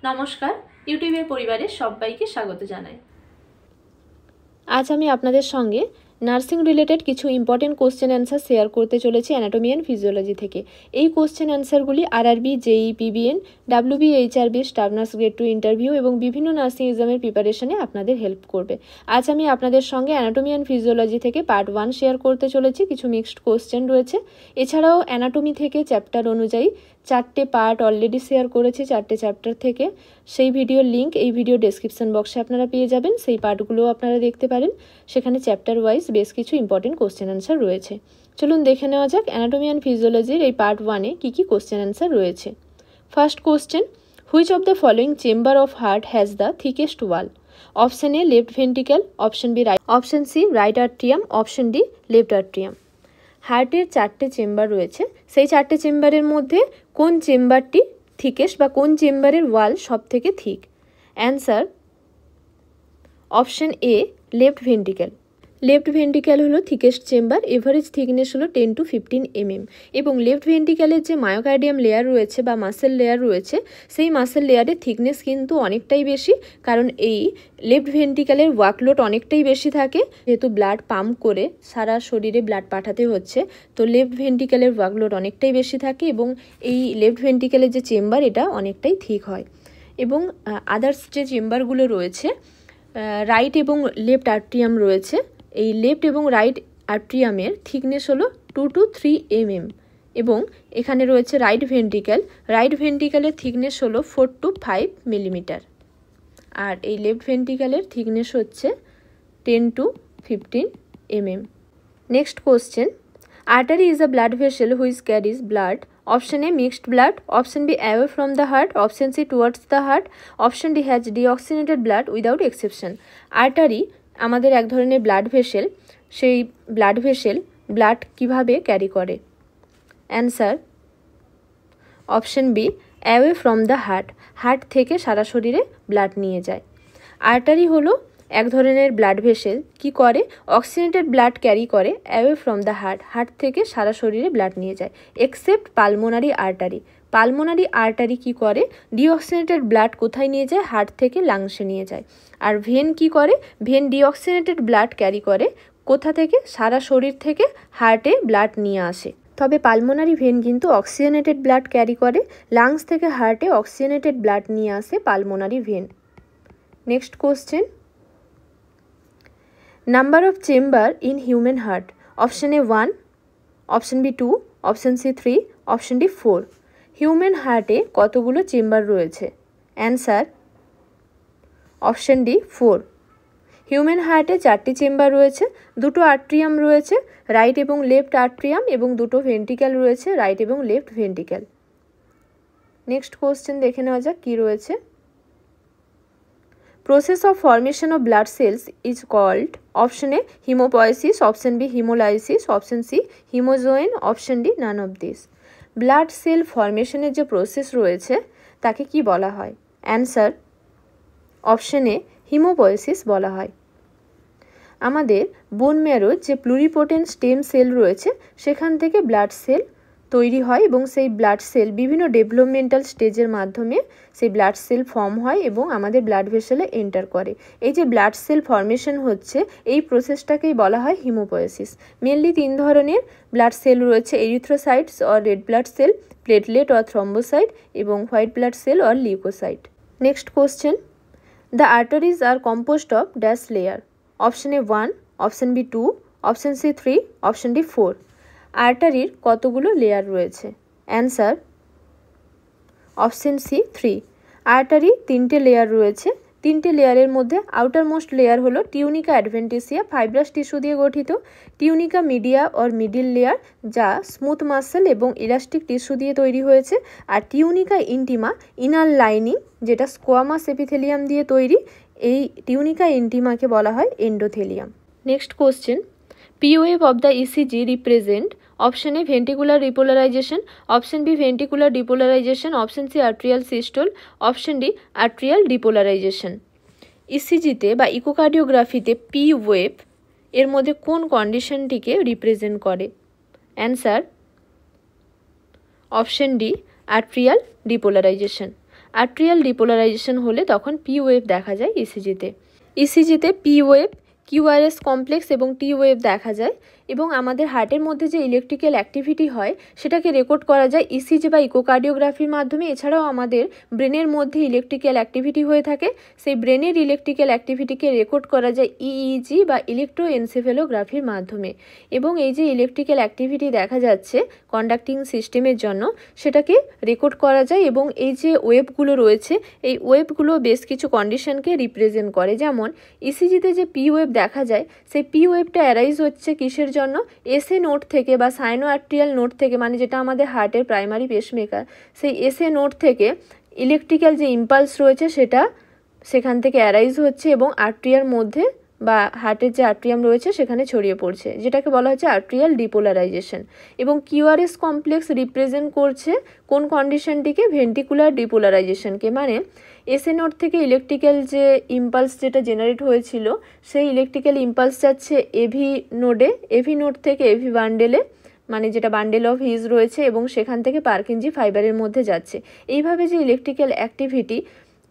নমস্কার, ইউটিউবের পরিবারে সবাইকে স্বাগত জানাই। আজ আমি আপনাদের সঙ্গে নার্সিং রিলেটেড কিছু ইম্পর্টেন্ট কোশ্চেন অ্যান্সার শেয়ার করতে চলেছি অ্যানাটমি অ্যান্ড ফিজিওলজি থেকে। এই কোশ্চেন অ্যান্সারগুলি RRB, JE, PBN, WB, HRB, staff nurse grade 2 interview এবং বিভিন্ন নার্সিং এক্সামের প্রিপারেশনে আপনাদের হেল্প করবে। আজ আমি আপনাদের সঙ্গে অ্যানাটমি অ্যান্ড ফিজিওলজি থেকে পার্ট 1 শেয়ার করতে চলেছি। কিছু মিক্সড কোশ্চেন রয়েছে। এছাড়াও অ্যানাটমি থেকে চ্যাপ্টার অনুযায়ী 4টে পার্ট অলরেডি শেয়ার করেছি 4টে চ্যাপ্টার থেকে। সেই ভিডিওর লিঙ্ক এই ভিডিও ডেসক্রিপশন বক্সে আপনারা পেয়ে যাবেন। সেই পার্টগুলোও আপনারা দেখতে পারেন। সেখানে চ্যাপ্টার ওয়াইজ বেশ কিছু ইম্পর্টেন্ট কোশ্চেন অ্যান্সার রয়েছে। চলুন দেখে নেওয়া যাক অ্যানাটমি অ্যান্ড ফিজিওলজির এই পার্ট 1-এ কী কী কোশ্চেন অ্যান্সার রয়েছে। First question, which of the following chamber of heart has the thickest wall? Option a left ventricle, option b right, option c right atrium, option d left atrium. হার্টের 4টে chamber রয়েছে। সেই 4টে চেম্বারের মধ্যে কোন চেম্বারটি থিকেস্ট বা কোন চেম্বারের ওয়াল সব থেকে thick? Answer option a left ventricle. Left ventricle হলো থিকেস্ট চেম্বার। এভারেজ থিকনেস হলো 10 to 15 mm এবং লেফট ভেন্ট্রিকেলের যে মায়োকার্ডিয়াম লেয়ার রয়েছে বা মাসেল লেয়ার রয়েছে সেই মাসেল লেয়ারের থিকনেস কিন্তু অনেকটাই বেশি, কারণ এই লেফট ভেন্ট্রিকেলের ওয়ার্কলোড অনেকটাই বেশি থাকে। যেহেতু ব্লাড পাম্প করে সারা শরীরে ব্লাড পাঠাতে হচ্ছে, তো লেফট ভেন্ট্রিকেলের ওয়ার্কলোড অনেকটাই বেশি থাকে এবং এই লেফট ভেন্ট্রিকেলের যে চেম্বার এটা অনেকটাই থিক হয়। এবং আদার্স যে চেম্বারগুলো রয়েছে, রাইট এবং লেফট আর্ট্রিয়াম রয়েছে, এই লেফট এবং রাইট আর্ট্রিয়ামের থিকনেস হলো 2 to 3 mm এবং এখানে রয়েছে রাইট ভেন্ট্রিকেল। রাইট ভেন্ট্রিকেলের থিকনেস হলো 4 to 5 মিলিমিটার আর এই লেফট ভেন্ট্রিকেলের থিকনেস হচ্ছে 10 to 15 mm। Next question, artery is a blood vessel which carries blood. Option A mixed blood, option B away from the heart, option C towards the heart, option D has deoxygenated blood without exception. Artery আমাদের এক ধরনের blood vessel. সেই blood vessel blood কিভাবে carry করে? Answer option B away from the heart. Heart থেকে সারা শরীরে blood নিয়ে যায়। আর্টারি হলো এক ধরনের ব্লাড ভেসেল, কি করে? অক্সিজেনেটেড ব্লাড ক্যারি করে away from the heart. Heart থেকে সারা শরীরে ব্লাড নিয়ে যায়, except pulmonary artery. Pulmonary artery কি করে? ডিঅক্সিজেনেটেড ব্লাড কোথায় নিয়ে যায়? হার্ট থেকে লাংসে নিয়ে যায়। আর ভেন কি করে? ভেন ডিঅক্সিজেনেটেড ব্লাড ক্যারি করে কোথা থেকে? সারা শরীর থেকে হার্টে ব্লাড নিয়ে আসে। তবে পালমোনারি ভেন কিন্তু অক্সিজেনেটেড ব্লাড ক্যারি করে, লাংস থেকে হার্টে অক্সিজেনেটেড ব্লাড নিয়ে আসে pulmonary vein. Next question, number of chamber in human heart. Option A 1, option B 2, option C 3, option D 4। Human হার্টে কতগুলো চেম্বার রয়েছে? Answer option D 4। হিউম্যান হার্টে 4টি চেম্বার রয়েছে, 2টো আর্ট্রিয়াম রয়েছে, রাইট এবং লেফট আর্ট্রিয়াম, এবং 2টো ভেন্ট্রিকেল রয়েছে, রাইট এবং লেফট ভেন্ট্রিকেল। নেক্সট কোশ্চেন দেখে নেওয়া যাক কী রয়েছে। Process of formation of blood cells is called, option A hemopoiesis, option B hemolysis, option C hemozoin, option D none of this. Blood cell ফরমেশনের যে process রয়েছে তাকে কি বলা হয়? অ্যান্সার অপশন এ হিমোপয়েসিস বলা হয়। আমাদের বোন ম্যারোর যে প্লুরিপোটেন্ট স্টেম সেল রয়েছে সেখান থেকে ব্লাড সেল তৈরি হয় এবং সেই ব্লাড সেল বিভিন্ন ডেভেলপমেন্টাল স্টেজের মাধ্যমে সেই ব্লাড সেল ফর্ম হয় এবং আমাদের ব্লাড ভেসেলে এন্টার করে। এই যে ব্লাড সেল ফরমেশন হচ্ছে এই প্রসেসটাকেই বলা হয় হিমোপয়েসিস। মেনলি 3 ধরনের ব্লাড সেল রয়েছে, erythrocytes or red blood cell, platelet or thrombocyte এবং white blood cell or leucocyte. Next question, the arteries are composed of dash layer. Option A 1, option B 2, option C 3, option D 4। আর্টারির কতগুলো layer রয়েছে? Answer option C 3। Artery 3টে layer রয়েছে। 3টে লেয়ারের মধ্যে outermost layer হলো tunica adventitia, fibrous tissue দিয়ে গঠিত। Tunica media or middle layer, যা স্মুথ মাসেল এবং ইলাস্টিক টিস্যু দিয়ে তৈরি হয়েছে। আর টিউনিকা ইন্টিমা, ইনার লাইনিং, যেটা স্কোয়ামাস এপিথেলিয়াম দিয়ে তৈরি। এই টিউনিকা ইন্টিমাকে বলা হয় endothelium. Next question, P wave of the ECG represent, option A ventricular repolarization, option B ventricular depolarization, option C atrial systole, option D atrial depolarization. ইসিজিতে বা ইকোকার্ডিওগ্রাফিতে P wave এর মধ্যে কোন কন্ডিশনটিকে রিপ্রেজেন্ট করে? Answer option D arterial depolarisation. Arterial depolarisation হলে তখন P wave দেখা যায় ইসিজিতে। ইসিজিতে P wave, QRS complex এবং টি ওয়েভ দেখা যায় এবং আমাদের হার্টের মধ্যে যে ইলেকট্রিক্যাল অ্যাক্টিভিটি হয় সেটাকে রেকর্ড করা যায় ইসিজি বা ইকোকার্ডিওগ্রাফির মাধ্যমে। এছাড়াও আমাদের ব্রেনের মধ্যে ইলেকট্রিক্যাল অ্যাক্টিভিটি হয়ে থাকে, সেই ব্রেনের ইলেকট্রিক্যাল অ্যাক্টিভিটিকে রেকর্ড করা যায় ইইজি বা ইলেকট্রোএনসেফেলোগ্রাফির মাধ্যমে। এবং এই যে ইলেকট্রিক্যাল অ্যাক্টিভিটি দেখা যাচ্ছে কন্ডাক্টিং সিস্টেমের জন্য সেটাকে রেকর্ড করা যায় এবং এই যে ওয়েভগুলো রয়েছে এই ওয়েভগুলো বেশ কিছু কন্ডিশনকে রিপ্রেজেন্ট করে। যেমন ইসিজিতে যে পি ওয়েভ দেখা যায় সেই পি ওয়েভটা অ্যারাইজ হচ্ছে কিসের জন্য, এসএ নোড থেকে বা সাইনো আর্ট্রিয়াল নোড থেকে, মানে যেটা আমাদের হার্টের প্রাইমারি পেসমেকার, সেই এসএ নোড থেকে ইলেকট্রিক্যাল যে ইম্পালস রয়েছে সেটা সেখান থেকে অ্যারাইজ হচ্ছে এবং আর্ট্রিয়ার মধ্যে বা হার্টের যে আর্ট্রিয়াম রয়েছে সেখানে ছড়িয়ে পড়ছে, যেটাকে বলা হচ্ছে আর্ট্রিয়াল ডিপোলারাইজেশন। এবং কিউআরএস কমপ্লেক্স রিপ্রেজেন্ট করছে কোন কন্ডিশনটিকে, ভেন্টিকুলার ডিপোলারাইজেশনকে। মানে এসএ নোড থেকে ইলেকট্রিক্যাল যে ইম্পালস যেটা জেনারেট হয়েছিল সেই ইলেকট্রিক্যাল ইম্পালস যাচ্ছে এভি নোডে, এভি নোড থেকে এভি বান্ডেলে, মানে যেটা বান্ডেল অফ হিজ রয়েছে, এবং সেখান থেকে পার্কিনজি ফাইবারের মধ্যে যাচ্ছে। এইভাবে যে ইলেকট্রিক্যাল অ্যাক্টিভিটি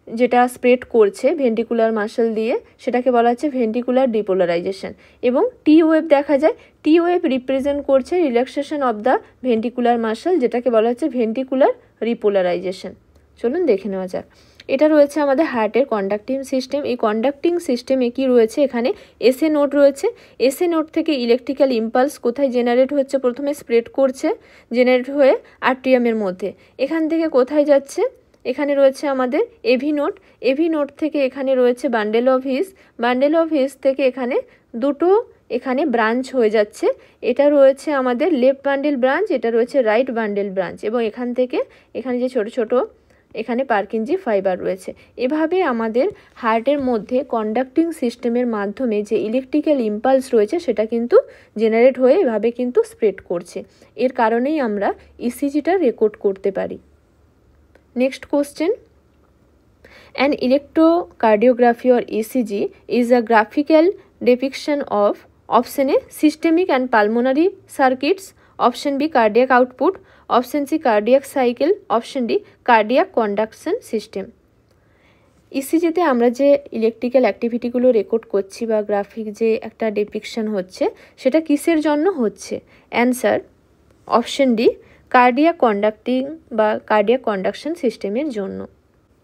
যেটা স্প্রেড করছে ভেন্টিকুলার মাসল দিয়ে সেটাকে বলা হচ্ছে ভেন্টিকুলার ডিপোলারাইজেশন। এবং টি ওয়েভ দেখা যায়, টি ওয়েভ রিপ্রেজেন্ট করছে relaxation of the ventricular muscle, যেটাকে বলা হচ্ছে ভেন্টিকুলার রিপোলারাইজেশন। চলুন দেখে নেওয়া যাক। এটা রয়েছে আমাদের হার্টের কন্ডাক্টিং সিস্টেম। এই কন্ডাক্টিং সিস্টেমে কি রয়েছে, এখানে এসএ নোড রয়েছে। এসএ নোড থেকে ইলেকট্রিক্যাল ইম্পালস কোথায় জেনারেট হচ্ছে, প্রথমে স্প্রেড করছে জেনারেট হয়ে আর্ট্রিয়ামের মধ্যে, এখান থেকে কোথায় যাচ্ছে, এখানে রয়েছে আমাদের এভি নোড, এভি নোড থেকে এখানে রয়েছে bundle of his, bundle of his থেকে এখানে দুটো এখানে ব্রাঞ্চ হয়ে যাচ্ছে, এটা রয়েছে আমাদের লেফট বান্ডেল ব্রাঞ্চ, এটা রয়েছে রাইট বান্ডেল ব্রাঞ্চ, এবং এখান থেকে এখানে যে ছোট ছোট এখানে পার্কিনজি ফাইবার রয়েছে। এভাবে আমাদের হার্টের মধ্যে কন্ডাক্টিং সিস্টেমের মাধ্যমে যে ইলেকট্রিক্যাল ইম্পালস রয়েছে সেটা কিন্তু জেনারেট হয়ে এভাবে কিন্তু স্প্রেড করছে। এর কারণেই আমরা ইসিজিটা রেকর্ড করতে পারি। Next question. An electrocardiography or ECG is a graphical depiction of option A systemic and pulmonary circuits, option B cardiac output, option C cardiac cycle, option D cardiac conduction system. ইসিজিতে আমরা যে electrical অ্যাক্টিভিটিগুলো record করছি বা graphic যে একটা depiction হচ্ছে সেটা কিসের জন্য হচ্ছে, answer option D cardiac conducting বা কার্ডিয়াক কন্ডাকশন সিস্টেমের জন্য।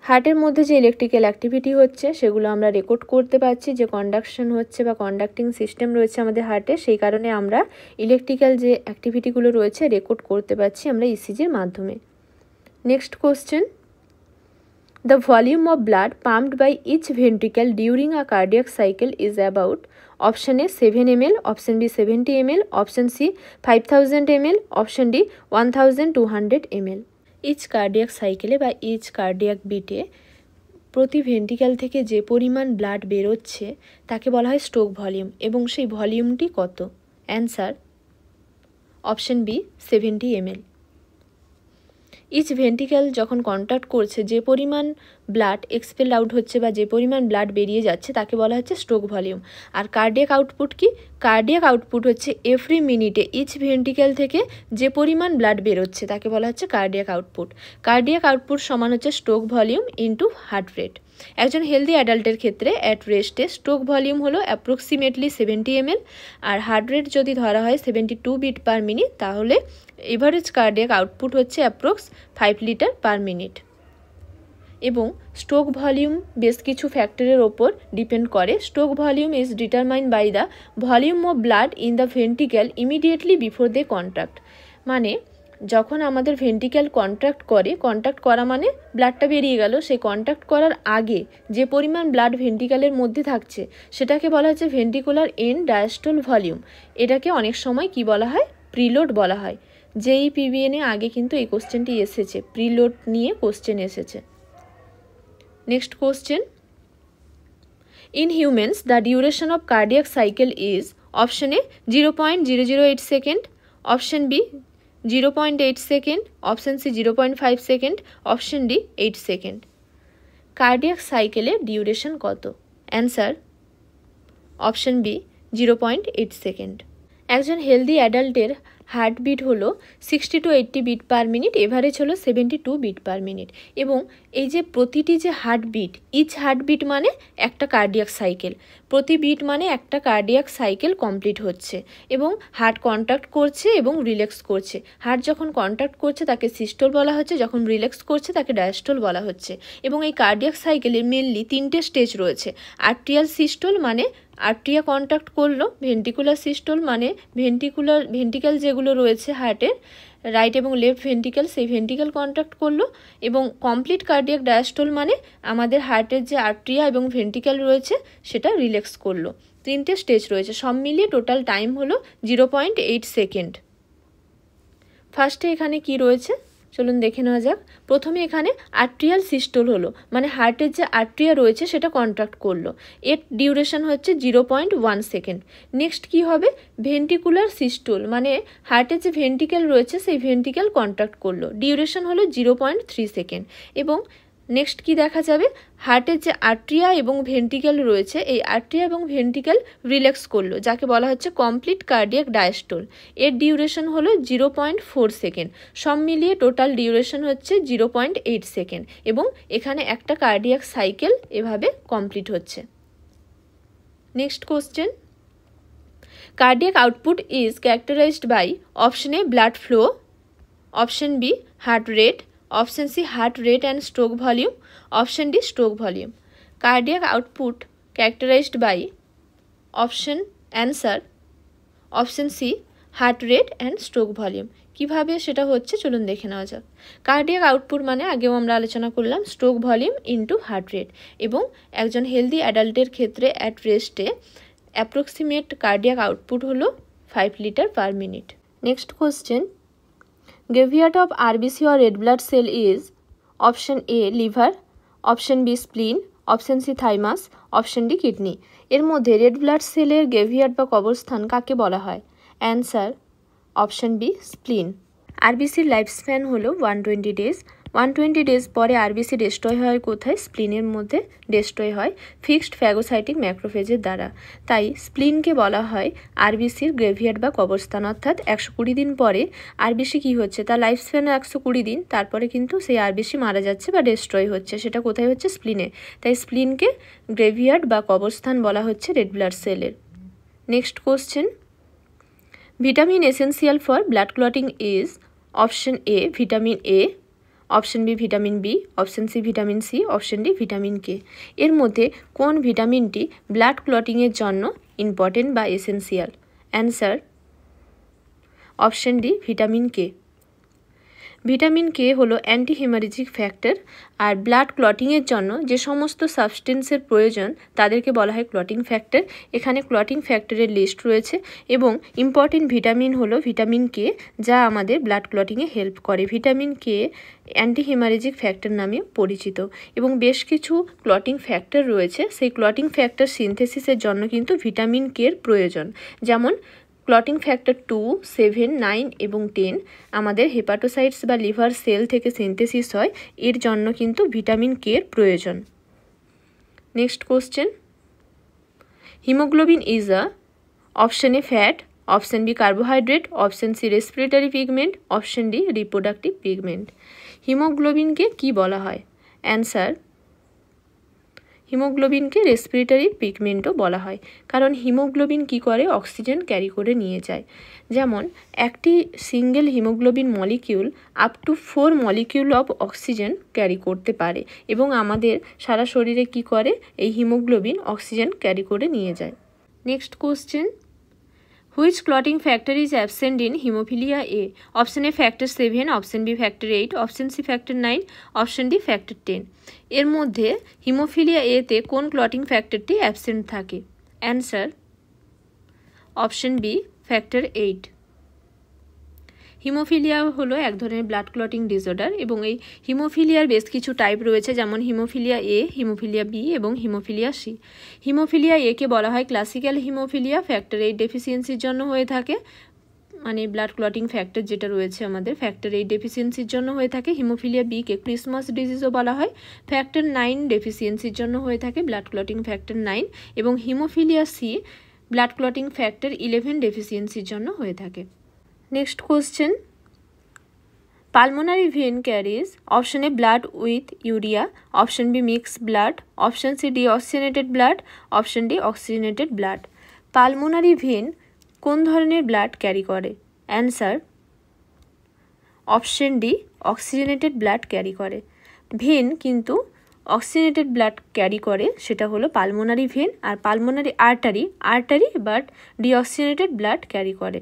হার্টের মধ্যে যে ইলেকট্রিক্যাল অ্যাক্টিভিটি হচ্ছে সেগুলো আমরা রেকর্ড করতে পারছি, যে কন্ডাকশন হচ্ছে বা কন্ডাক্টিং সিস্টেম রয়েছে আমাদের হার্টে, সেই কারণে আমরা ইলেকট্রিক্যাল যে অ্যাক্টিভিটিগুলো রয়েছে রেকর্ড করতে পারছি আমরা ইসিজির মাধ্যমে। Next question, the volume of blood pumped by each ventricle during a cardiac cycle is about option A 7 ml, option B 70 ml, option C 5000 ml, option D 1200 ml. Each cardiac সাইকেলে বা each cardiac বিটে প্রতি ventricle থেকে যে পরিমাণ blood বেরোচ্ছে তাকে বলা হয় স্ট্রোক ভলিউম, এবং সেই ভলিউমটি কত, answer option B 70 ml। Each ventricle যখন কন্ট্যাক্ট করছে যে পরিমাণ ব্লাড এক্সপেল আউট হচ্ছে বা যে পরিমাণ ব্লাড বেরিয়ে যাচ্ছে তাকে বলা হচ্ছে স্ট্রোক ভলিউম। আর কার্ডিয়াক আউটপুট কি, কার্ডিয়াক আউটপুট হচ্ছে এভরি মিনিটে ইচ ভেন্ট্রিক্যাল থেকে যে পরিমাণ ব্লাড বেরোচ্ছে তাকে বলা হচ্ছে কার্ডিয়াক আউটপুট। কার্ডিয়াক আউটপুট সমান হচ্ছে stroke volume into heart rate. একজন হেলদি অ্যাডাল্টের ক্ষেত্রে অ্যাট রেস্টে স্ট্রোক ভলিউম হলো অ্যাপ্রক্সিমেটলি 70 ml, আর হার্ট রেট যদি ধরা হয় 72 বিট পার মিনিট, তাহলে এভারেজ কার্ডিয়াক আউটপুট হচ্ছে অ্যাপ্রক্স 5 লিটার পার মিনিট। এবং স্ট্রোক ভলিউম বেশ কিছু ফ্যাক্টরের ওপর ডিপেন্ড করে। Stroke volume is determined by the volume of blood in the ventricle immediately before they contract. মানে যখন আমাদের ভেন্ট্রিক্যাল কন্ট্রাক্ট করা মানে ব্লাডটা বেরিয়ে গেল, সেই কন্ট্রাক্ট করার আগে যে পরিমাণ ব্লাড ভেন্ট্রিক্যালের মধ্যে থাকছে সেটাকে বলা হচ্ছে ভেন্ট্রিকুলার এন্ড ডায়াস্টল ভলিউম। এটাকে অনেক সময় কি বলা হয়, প্রিলোড বলা হয়। যেই পিবিএনে আগে কিন্তু এই কোশ্চেনটি এসেছে, প্রিলোড নিয়ে কোশ্চেন এসেছে। Next question, in humans the duration of cardiac cycle is option A 0.008 second, option B 0.8 second, option C 0.5 second, option D 8 second. Cardiac সাইকেলের ডিউরেশন কত, অ্যান্সার অপশন বি 0.8 সেকেন্ড। একজন হেলদি অ্যাডাল্টের heartbeat হলো 60 to 80 beat per minute, average হলো 72 beat per minute. এবং এই যে প্রতিটি যে হার্টবিট, ইচ হার্টবিট মানে একটা কার্ডিয়াক সাইকেল, প্রতি বিট মানে একটা কার্ডিয়াক সাইকেল কমপ্লিট হচ্ছে এবং হার্ট কন্ট্যাক্ট করছে এবং রিল্যাক্স করছে। হার্ট যখন কন্ট্যাক্ট করছে তাকে সিস্টোল বলা হচ্ছে, যখন রিল্যাক্স করছে তাকে ডায়াস্টোল বলা হচ্ছে। এবং এই কার্ডিয়াক সাইকেলের মেনলি 3টে স্টেজ রয়েছে। আর্ট্রিয়াল সিস্টোল মানে আর্ট্রিয়া কন্ট্যাক্ট করলো, ভেন্টিকুলার সিস্টোল মানে ভেন্টিক্যাল যেগুলো রয়েছে হার্টের রাইট এবং লেফট ভেন্টিক্যাল, সেই ভেন্টিক্যাল কন্ট্যাক্ট করলো। এবং কমপ্লিট কার্ডিয়াক ডায়াস্টোল মানে আমাদের হার্টের যে আর্ট্রিয়া এবং ভেন্টিক্যাল রয়েছে সেটা রিল্যাক্স করলো। 3টে স্টেজ রয়েছে, সব মিলিয়ে টোটাল টাইম হলো 0.8 সেকেন্ড। ফার্স্টে এখানে কি রয়েছে চলুন দেখে নেওয়া যাক। প্রথমে এখানে আর্ট্রিয়াল সিস্টোল হলো, মানে হার্টের যে আর্ট্রিয়া রয়েছে সেটা কন্ট্রাক্ট করলো, এর ডিউরেশন হচ্ছে 0.1 সেকেন্ড। নেক্সট কি হবে, ভেন্টিকুলার সিস্টোল মানে হার্টের যে ভেন্টিক্যাল রয়েছে সেই ভেন্টিক্যাল কন্ট্রাক্ট করলো, ডিউরেশন হলো 0.3 সেকেন্ড। এবং নেক্সট কি দেখা যাবে, হার্টের যে আর্ট্রিয়া এবং ভেন্টিক্যাল রয়েছে এই আর্ট্রিয়া এবং ভেন্টিক্যাল রিল্যাক্স করলো, যাকে বলা হচ্ছে কমপ্লিট কার্ডিয়াক ডায়াস্টোল, এর ডিউরেশন হলো 0.4 সেকেন্ড। সব মিলিয়ে টোটাল ডিউরেশন হচ্ছে 0.8 সেকেন্ড। এবং এখানে একটা কার্ডিয়াক সাইকেল এভাবে কমপ্লিট হচ্ছে। Next question, cardiac output is characterised by option A blood flow, option B heart rate, option C heart rate and stroke volume, option D stroke volume. Cardiac output characterised by option answer option C heart rate and stroke volume. কীভাবে সেটা হচ্ছে চলুন দেখে নেওয়া যাক। Cardiac output মানে আগেও আমরা আলোচনা করলাম stroke volume into heart rate. এবং একজন হেলদি অ্যাডাল্টের ক্ষেত্রে অ্যাট রেস্টে অ্যাপ্রক্সিমেট কার্ডিয়াক আউটপুট হলো 5 litre per minute. Next question, graveyard of RBC or red blood cell is option A liver, option B spleen, option C thymus, option D kidney। এর মধ্যে red blood সেলের graveyard বা কবরস্থান কাকে বলা হয়? Answer option B spleen. আরবিসির life span হলো 120 ডেজ। 120 ডেজ পরে আরবিসি ডেস্ট্রয় হয় কোথায়? স্প্লিনের মধ্যে ডেস্ট্রয় হয় ফিক্সড ফ্যাগোসাইটিক ম্যাক্রোফেজের দ্বারা। তাই স্প্লিনকে বলা হয় আরবিসির গ্রেভিয়ার্ড বা কবরস্থান। অর্থাৎ 120 দিন পরে আরবিসি কী হচ্ছে, তার লাইফ স্প্যান 120 দিন, তারপরে কিন্তু সেই আরবিসি মারা যাচ্ছে বা ডেস্ট্রয় হচ্ছে, সেটা কোথায় হচ্ছে? স্প্লিনে। তাই স্প্লিনকে গ্রেভিয়ার্ড বা কবরস্থান বলা হচ্ছে রেড ব্লাড সেলের। Next question, vitamin essential for blood clotting is option A vitamin A, option B vitamin B, option C vitamin C, option D vitamin K. এর মধ্যে কোন ভিটামিনটি ব্লাড ক্লটিংয়ের জন্য ইম্পর্টেন্ট বা essential? Answer option D vitamin K. Vitamin K হলো anti haemorrhagic factor, আর blood ক্লটিংয়ের জন্য যে সমস্ত সাবস্টেন্সের প্রয়োজন তাদেরকে বলা হয় ক্লটিং ফ্যাক্টর। এখানে ক্লটিং ফ্যাক্টরের লিস্ট রয়েছে এবং ইম্পর্টেন্ট ভিটামিন হলো ভিটামিন কে, যা আমাদের ব্লাড ক্লটিংয়ে হেল্প করে। Vitamin K anti haemorrhagic factor নামে পরিচিত। এবং বেশ কিছু ক্লটিং ফ্যাক্টর রয়েছে, সেই ক্লটিং ফ্যাক্টর সিনথেসিসের জন্য কিন্তু ভিটামিন কের প্রয়োজন। যেমন ক্লটিং ফ্যাক্টর 2, 7, 9 এবং 10 আমাদের হেপাটোসাইটস বা লিভার সেল থেকে সিনথেসিস হয়, এর জন্য কিন্তু ভিটামিন কের প্রয়োজন। Next question, haemoglobin is a option A fat, option B carbohydrate, option C respiratory pigment, option D reproductive pigment. হিমোগ্লোবিনকে কি বলা হয়? অ্যান্সার হিমোগ্লোবিনকে রেসপিরেটরি পিগমেন্টও বলা হয়, কারণ হিমোগ্লোবিন কি করে? অক্সিজেন ক্যারি করে নিয়ে যায়। যেমন একটি single haemoglobin molecule up to 4 molecule of oxygen carry করতে পারে এবং আমাদের সারা শরীরে কি করে? এই হিমোগ্লোবিন অক্সিজেন ক্যারি করে নিয়ে যায়। Next question, which clotting factor is absent in haemophilia A? Option A factor 7, option B factor 8, option C factor 9, option D factor 10। এর মধ্যে হিমোফিলিয়া এতে কোন ক্লটিং ফ্যাক্টরটি অ্যাবসেন্ট থাকে? Answer option B factor 8। Haemophilia হলো এক ধরনের ব্লাড ক্লটিং ডিসঅর্ডার এবং এই হিমোফিলিয়ার বেশ কিছু টাইপ রয়েছে, যেমন হিমোফিলিয়া এ, হিমোফিলিয়া বি এবং হিমোফিলিয়া সি। হিমোফিলিয়া একে বলা হয় ক্লাসিক্যাল হিমোফিলিয়া, ফ্যাক্টর 8 ডেফিসিয়েন্সির জন্য হয়ে থাকে, মানে ব্লাড ক্লটিং ফ্যাক্টর যেটা রয়েছে আমাদের ফ্যাক্টর 8 ডেফিসিয়েন্সির জন্য হয়ে থাকে। হিমোফিলিয়া বিকে ক্রিসমাস ডিজিজও বলা হয়, ফ্যাক্টর 9 ডেফিসিয়েন্সির জন্য হয়ে থাকে ব্লাড ক্লটিং ফ্যাক্টর 9। এবং haemophilia C blood clotting factor 11 ডেফিসিয়েন্সির জন্য হয়ে থাকে। Next question, pulmonary vein carries option A blood with urea, option B mix blood, option C deoxygenated blood, option D oxygenated blood. Pulmonary vein কোন ধরনের blood carry করে? Answer option D oxygenated blood carry করে। Vein কিন্তু oxygenated blood carry করে, সেটা হলো pulmonary vein. আর pulmonary artery but deoxygenated blood carry করে।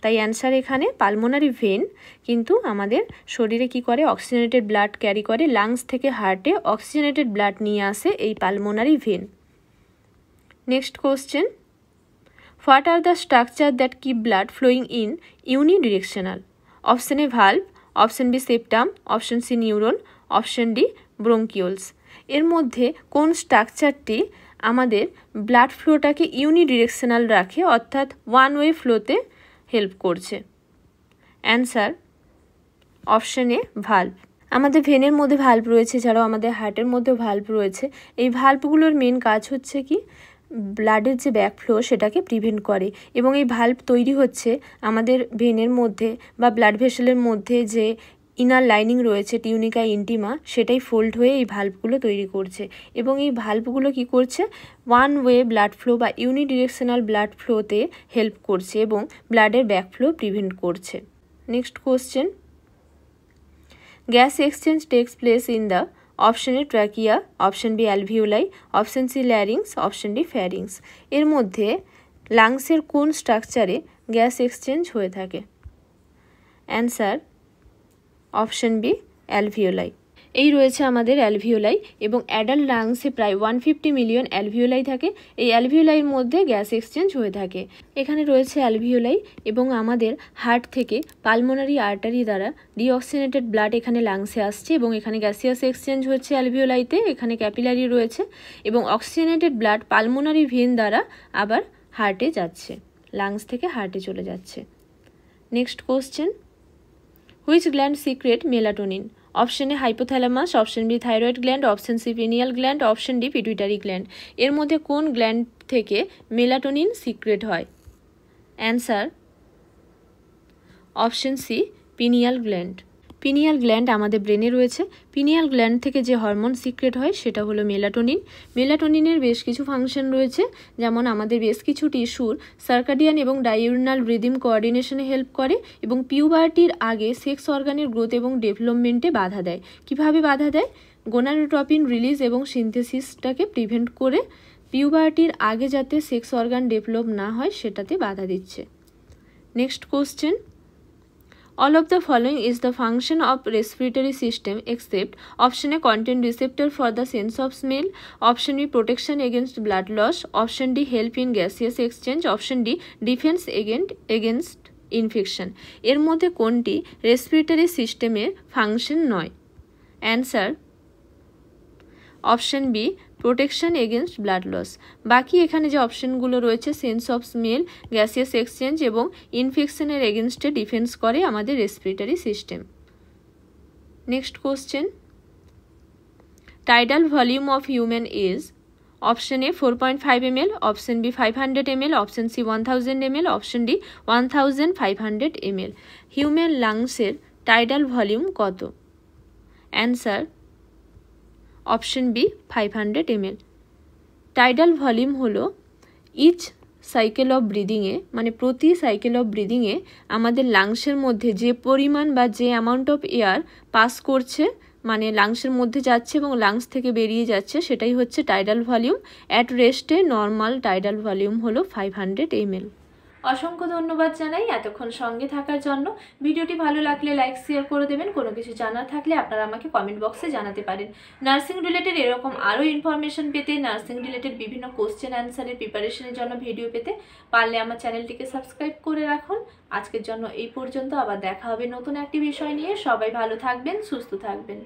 তাই অ্যান্সার এখানে পালমোনারি ভেন কিন্তু আমাদের শরীরে কি করে? অক্সিজেনেটেড ব্লাড ক্যারি করে, লাংস থেকে হার্টে অক্সিজেনেটেড ব্লাড নিয়ে আসে এই pulmonary vein. Next question, what are the structure that keep blood flowing in unidirectional? Option A valve, option B septum, option C neuron, option D bronchioles. এর মধ্যে কোন স্ট্রাকচারটি আমাদের ব্লাড ফ্লোটাকে ইউনিডিরেকশনাল রাখে, অর্থাৎ ওয়ান ওয়ে ফ্লোতে হেল্প করছে? Answer option A valve. আমাদের ভেনের মধ্যে valve রয়েছে, এছাড়াও আমাদের হার্টের মধ্যেও ভালভ রয়েছে। এই ভালভগুলোর মেন কাজ হচ্ছে কি? ব্লাডের যে ব্যাকফ্লো সেটাকে প্রিভেন্ট করে। এবং এই ভালভ তৈরি হচ্ছে আমাদের ভেনের মধ্যে বা ব্লাড ভেসেলের মধ্যে যে ইনার লাইনিং রয়েছে টিউনিকা ইন্টিমা, সেটাই ফোল্ড হয়ে এই ভালভগুলো তৈরি করছে। এবং এই ভালভগুলো কি করছে? ওয়ান ওয়ে ব্লাড ফ্লো বা ইউনিডিরেকশনাল ব্লাড ফ্লোতে হেল্প করছে এবং ব্লাডের ব্যাকফ্লো প্রিভেন্ট করছে। Next question, gas exchange takes place in the option A trachea, option B alveoli, option C larynx, option D pharynx. এর মধ্যে লাংসের কোন স্ট্রাকচারে গ্যাস এক্সচেঞ্জ হয়ে থাকে? Answer option B alveoli. এই রয়েছে আমাদের অ্যালভিওলাই এবং অ্যাডাল্ট লাংসে প্রায় 150 মিলিয়ন অ্যালভিওলাই থাকে। এই অ্যালভিওলাইয়ের মধ্যে গ্যাস এক্সচেঞ্জ হয়ে থাকে। এখানে রয়েছে অ্যালভিওলাই এবং আমাদের হার্ট থেকে পালমোনারি আর্টারি দ্বারা ডিঅক্সিজেনেটেড ব্লাড এখানে লাংসে আসছে এবং এখানে গ্যাসিয়াস এক্সচেঞ্জ হচ্ছে অ্যালভিওলাইতে, এখানে ক্যাপিলারি রয়েছে এবং অক্সিজেনেটেড ব্লাড পালমোনারি ভেন দ্বারা আবার হার্টে যাচ্ছে, লাংস থেকে হার্টে চলে যাচ্ছে। Next question, which gland secrete melatonin? Option A hypothalamus, option B thyroid gland, option C pineal gland, option D pituitary gland. এর মধ্যে কোন গ্ল্যান্ড থেকে মেলাটোনিন সিক্রেট হয়? Answer option C pineal gland. Pineal gland আমাদের ব্রেনে রয়েছে। Pineal gland থেকে যে হরমোন সিক্রেট হয় সেটা হলো মেলাটোনিন। মেলাটোনিনের বেশ কিছু ফাংশন রয়েছে, যেমন আমাদের বেশ কিছু টিস্যুর সার্কাডিয়ান এবং ডাইউরনাল রিদিম কোঅর্ডিনেশনে হেল্প করে এবং পিউবার্টির আগে সেক্স অর্গানের গ্রোথ এবং ডেভেলপমেন্টে বাধা দেয়। কিভাবে বাধা দেয়? গোনাডোট্রপিন রিলিজ এবং সিনথেসিসটাকে প্রিভেন্ট করে পিউবার্টির আগে যাতে সেক্স অর্গান ডেভেলপ না হয় সেটাতে বাধা দিচ্ছে। Next question, all of the following is the function of respiratory system except option A contain receptor for the sense of smell, option B protection against blood loss, option D help in gaseous exchange, option D defense against infection। এর মধ্যে কোনটি respiratory সিস্টেমের function নয়? Answer option B protection against blood loss. বাকি এখানে যে অপশনগুলো রয়েছে sense of smell, gaseous exchange এবং ইনফেকশনের এগেনস্টে ডিফেন্স করে আমাদের respiratory system. Next question, tidal volume of human is? Option A 4.5 ml, option B 500 ml, option C 1000 ml, option D 1500 ml। Human লাংসের টাইডাল ভলিউম কত? Answer option B 500 ml। Tidal volume হলো each cycle of ব্রিদিংয়ে, মানে প্রতি cycle of ব্রিদিংয়ে আমাদের লাংসের মধ্যে যে পরিমাণ বা যে অ্যামাউন্ট অফ এয়ার পাস করছে, মানে লাংসের মধ্যে যাচ্ছে এবং লাংস থেকে বেরিয়ে যাচ্ছে, সেটাই হচ্ছে টাইডাল ভলিউম। অ্যাট রেস্টে নর্মাল টাইডাল ভলিউম হলো 500 ml। অসংখ্য ধন্যবাদ জানাই এতক্ষণ সঙ্গে থাকার জন্য। ভিডিওটি ভালো লাগলে লাইক শেয়ার করে দেবেন। কোনো কিছু জানার থাকলে আপনারা আমাকে কমেন্ট বক্সে জানাতে পারেন। নার্সিং রিলেটেড এরকম আরও ইনফরমেশন পেতে, নার্সিং রিলেটেড বিভিন্ন কোশ্চেন অ্যান্সারের প্রিপারেশনের জন্য ভিডিও পেতে পারলে আমার চ্যানেলটিকে সাবস্ক্রাইব করে রাখুন। আজকের জন্য এই পর্যন্ত, আবার দেখা হবে নতুন একটি বিষয় নিয়ে। সবাই ভালো থাকবেন, সুস্থ থাকবেন।